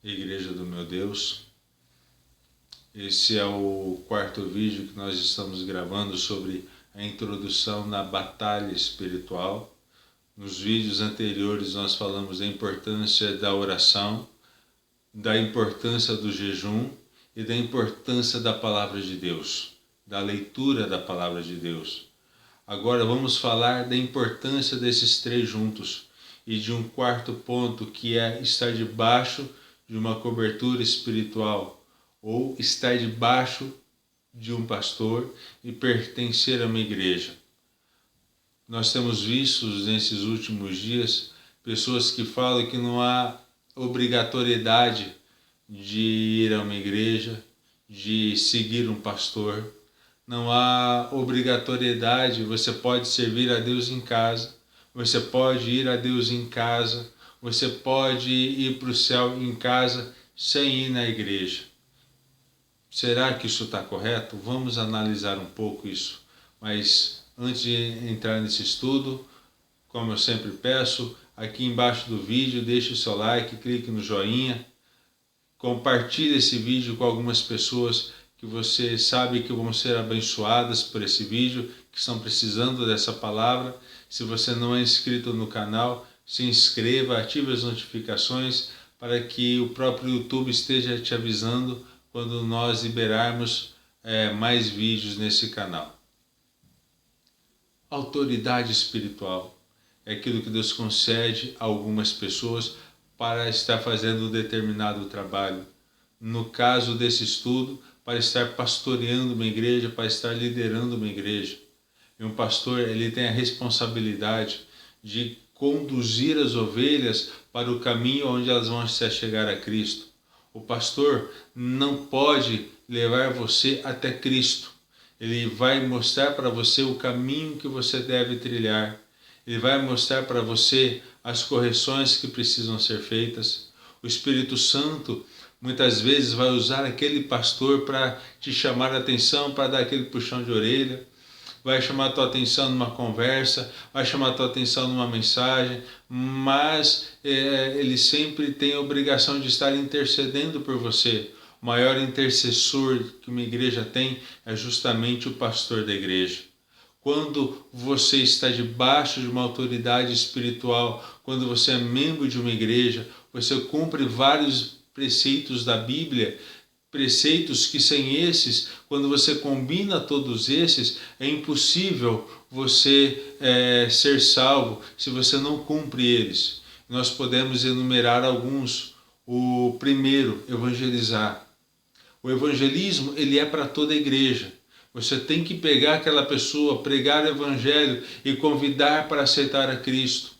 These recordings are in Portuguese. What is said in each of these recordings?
Igreja do meu Deus. Esse é o quarto vídeo que nós estamos gravando sobre a introdução na batalha espiritual. Nos vídeos anteriores nós falamos da importância da oração, da importância do jejum e da importância da palavra de Deus, da leitura da palavra de Deus. Agora vamos falar da importância desses três juntos e de um quarto ponto, que é estar debaixo de uma cobertura espiritual ou estar debaixo de um pastor e pertencer a uma igreja. Nós temos visto nesses últimos dias pessoas que falam que não há obrigatoriedade de ir a uma igreja, de seguir um pastor. Não há obrigatoriedade, você pode servir a Deus em casa, você pode ir a Deus em casa, você pode ir para o céu em casa sem ir na igreja. Será que isso está correto? Vamos analisar um pouco isso. Mas antes de entrar nesse estudo, como eu sempre peço, aqui embaixo do vídeo deixe o seu like, clique no joinha, compartilhe esse vídeo com algumas pessoas que você sabe que vão ser abençoadas por esse vídeo, que estão precisando dessa palavra. Se você não é inscrito no canal, se inscreva, ative as notificações para que o próprio YouTube esteja te avisando quando nós liberarmos mais vídeos nesse canal. Autoridade espiritual é aquilo que Deus concede a algumas pessoas para estar fazendo um determinado trabalho. No caso desse estudo, para estar pastoreando uma igreja, para estar liderando uma igreja. E um pastor, ele tem a responsabilidade de conduzir as ovelhas para o caminho onde elas vão se chegar a Cristo. O pastor não pode levar você até Cristo. Ele vai mostrar para você o caminho que você deve trilhar. Ele vai mostrar para você as correções que precisam ser feitas. O Espírito Santo muitas vezes vai usar aquele pastor para te chamar a atenção, para dar aquele puxão de orelha, vai chamar a tua atenção numa conversa, vai chamar a tua atenção numa mensagem, mas ele sempre tem a obrigação de estar intercedendo por você. O maior intercessor que uma igreja tem é justamente o pastor da igreja. Quando você está debaixo de uma autoridade espiritual, quando você é membro de uma igreja, você cumpre vários preceitos da Bíblia, preceitos que sem esses, quando você combina todos esses, é impossível você ser salvo se você não cumpre eles. Nós podemos enumerar alguns. O primeiro, evangelizar. O evangelismo, ele é para toda a igreja. Você tem que pegar aquela pessoa, pregar o evangelho e convidar para aceitar a Cristo.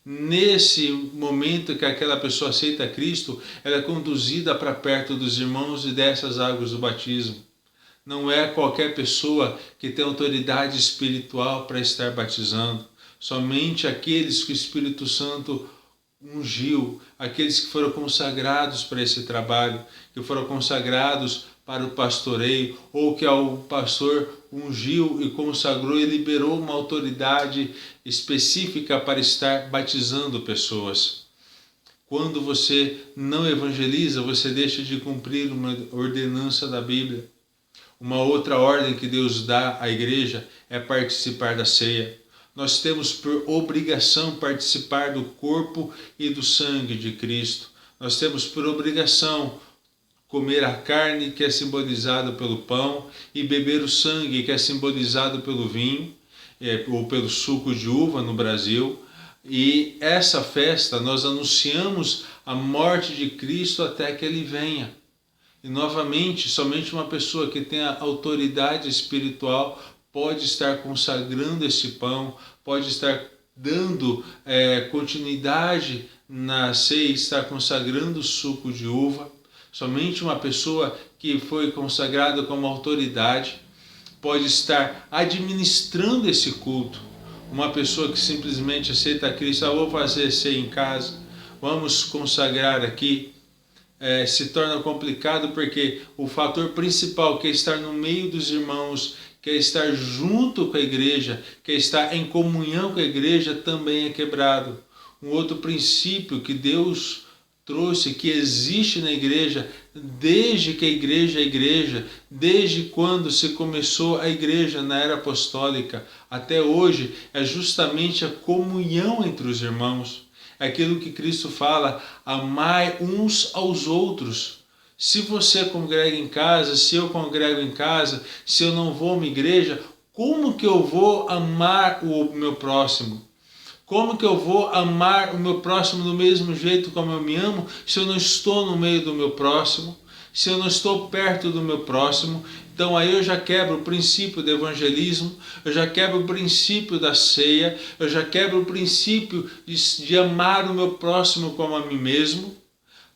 Nesse momento que aquela pessoa aceita Cristo, ela é conduzida para perto dos irmãos e dessas águas do batismo. Não é qualquer pessoa que tem autoridade espiritual para estar batizando. Somente aqueles que o Espírito Santo ungiu, aqueles que foram consagrados para esse trabalho, que foram consagrados para o pastoreio, ou que o pastor ungiu e consagrou e liberou uma autoridade específica para estar batizando pessoas. Quando você não evangeliza, você deixa de cumprir uma ordenança da Bíblia. Uma outra ordem que Deus dá à igreja é participar da ceia. Nós temos por obrigação participar do corpo e do sangue de Cristo. Nós temos por obrigação comer a carne, que é simbolizado pelo pão, e beber o sangue, que é simbolizado pelo vinho, ou pelo suco de uva no Brasil. E essa festa nós anunciamos a morte de Cristo até que Ele venha. E novamente, somente uma pessoa que tem a autoridade espiritual pode estar consagrando esse pão, pode estar dando continuidade na ceia, estar consagrando o suco de uva. Somente uma pessoa que foi consagrada como autoridade pode estar administrando esse culto. Uma pessoa que simplesmente aceita Cristo, vou fazer ceia em casa, vamos consagrar aqui, se torna complicado, porque o fator principal, que é estar no meio dos irmãos, que é estar junto com a igreja, que é estar em comunhão com a igreja, também é quebrado. Um outro princípio que Deus trouxe, que existe na igreja, desde que a igreja é igreja, desde quando se começou a igreja na era apostólica até hoje, é justamente a comunhão entre os irmãos. É aquilo que Cristo fala, amai uns aos outros. Se você congrega em casa, se eu congrego em casa, se eu não vou a uma igreja, como que eu vou amar o meu próximo? Como que eu vou amar o meu próximo do mesmo jeito como eu me amo, se eu não estou no meio do meu próximo, se eu não estou perto do meu próximo? Então aí eu já quebro o princípio do evangelismo, eu já quebro o princípio da ceia, eu já quebro o princípio de amar o meu próximo como a mim mesmo,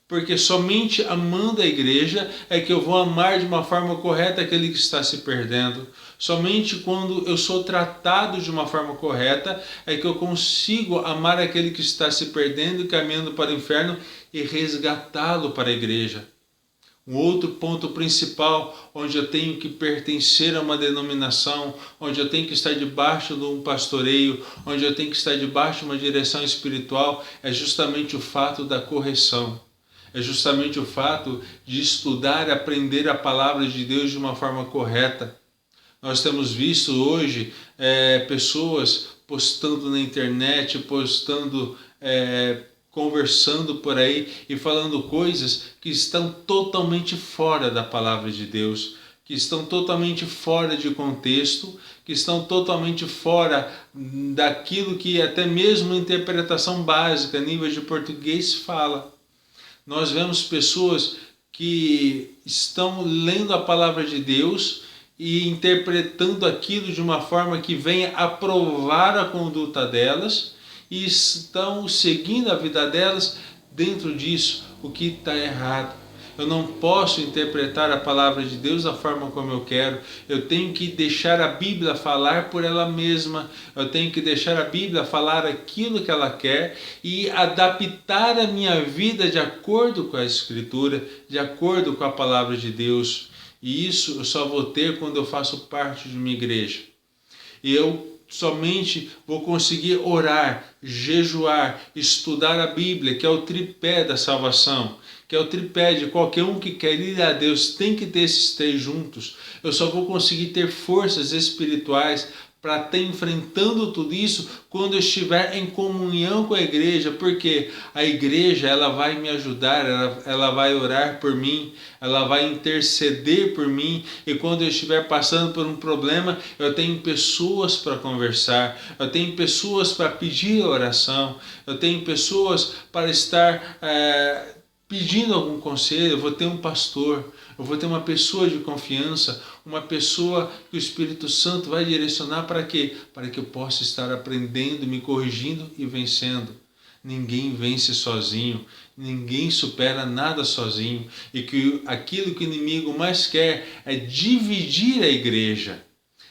porque somente amando a igreja é que eu vou amar de uma forma correta aquele que está se perdendo. Somente quando eu sou tratado de uma forma correta é que eu consigo amar aquele que está se perdendo e caminhando para o inferno e resgatá-lo para a igreja. Um outro ponto principal, onde eu tenho que pertencer a uma denominação, onde eu tenho que estar debaixo de um pastoreio, onde eu tenho que estar debaixo de uma direção espiritual, é justamente o fato da correção. É justamente o fato de estudar e aprender a palavra de Deus de uma forma correta. Nós temos visto hoje pessoas postando na internet, conversando por aí e falando coisas que estão totalmente fora da palavra de Deus, que estão totalmente fora de contexto, que estão totalmente fora daquilo que até mesmo a interpretação básica, a nível de português, fala. Nós vemos pessoas que estão lendo a palavra de Deus e interpretando aquilo de uma forma que venha aprovar a conduta delas e estão seguindo a vida delas dentro disso, o que está errado. Eu não posso interpretar a palavra de Deus da forma como eu quero. Eu tenho que deixar a Bíblia falar por ela mesma. Eu tenho que deixar a Bíblia falar aquilo que ela quer e adaptar a minha vida de acordo com a Escritura, de acordo com a palavra de Deus. E isso eu só vou ter quando eu faço parte de uma igreja. E eu somente vou conseguir orar, jejuar, estudar a Bíblia, que é o tripé da salvação, que é o tripé de qualquer um que quer ir a Deus, tem que ter esses três juntos. Eu só vou conseguir ter forças espirituais para estar enfrentando tudo isso quando eu estiver em comunhão com a igreja, porque a igreja ela vai me ajudar, ela vai orar por mim, ela vai interceder por mim, e quando eu estiver passando por um problema, eu tenho pessoas para conversar, eu tenho pessoas para pedir oração, eu tenho pessoas para estar pedindo algum conselho. Eu vou ter um pastor, eu vou ter uma pessoa de confiança, uma pessoa que o Espírito Santo vai direcionar para quê? Para que eu possa estar aprendendo, me corrigindo e vencendo. Ninguém vence sozinho, ninguém supera nada sozinho, e que aquilo que o inimigo mais quer é dividir a igreja,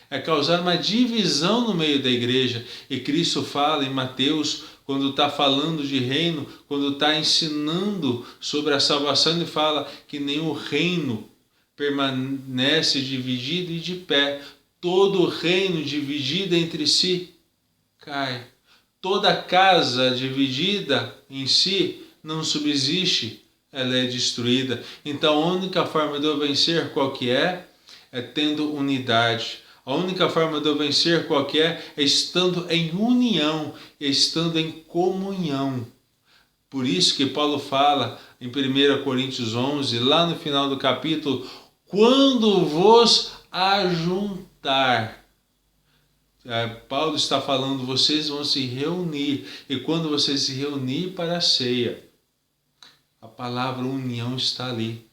é causar uma divisão no meio da igreja. E Cristo fala em Mateus, quando está falando de reino, quando está ensinando sobre a salvação, ele fala que nenhum reino permanece dividido e de pé. Todo reino dividido entre si cai. Toda casa dividida em si não subsiste, ela é destruída. Então a única forma de eu vencer qual que é tendo unidade. A única forma de eu vencer qual que é estando em união, estando em comunhão. Por isso que Paulo fala em 1 Coríntios 11, lá no final do capítulo, quando vos ajuntar. Paulo está falando, vocês vão se reunir, e quando vocês se reunir para a ceia, a palavra união está ali,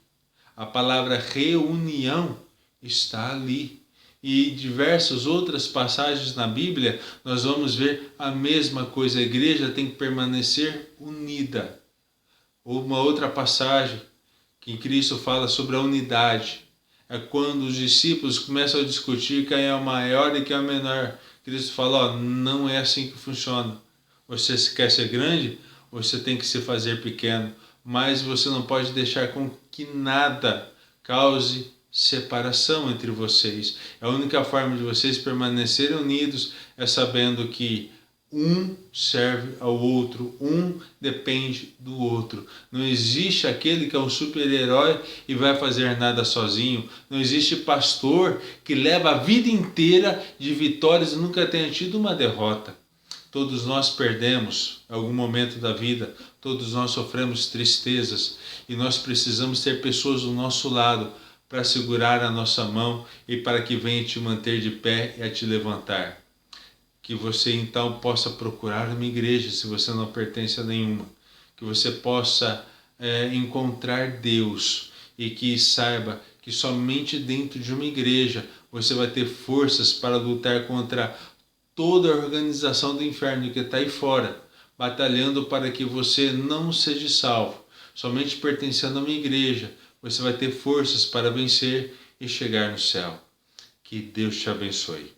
a palavra reunião está ali. E diversas outras passagens na Bíblia, nós vamos ver a mesma coisa. A igreja tem que permanecer unida. Uma outra passagem que Cristo fala sobre a unidade é quando os discípulos começam a discutir quem é o maior e quem é o menor. Cristo fala, não é assim que funciona. Você quer ser grande, você tem que se fazer pequeno. Mas você não pode deixar com que nada cause separação entre vocês. A única forma de vocês permanecerem unidos é sabendo que Um serve ao outro, um depende do outro. Não existe aquele que é um super-herói e vai fazer nada sozinho. Não existe pastor que leva a vida inteira de vitórias e nunca tenha tido uma derrota. Todos nós perdemos em algum momento da vida, todos nós sofremos tristezas e nós precisamos ter pessoas do nosso lado para segurar a nossa mão e para que venha te manter de pé e a te levantar. Que você então possa procurar uma igreja se você não pertence a nenhuma. Que você possa encontrar Deus e que saiba que somente dentro de uma igreja você vai ter forças para lutar contra toda a organização do inferno que está aí fora, batalhando para que você não seja salvo. Somente pertencendo a uma igreja você vai ter forças para vencer e chegar no céu. Que Deus te abençoe.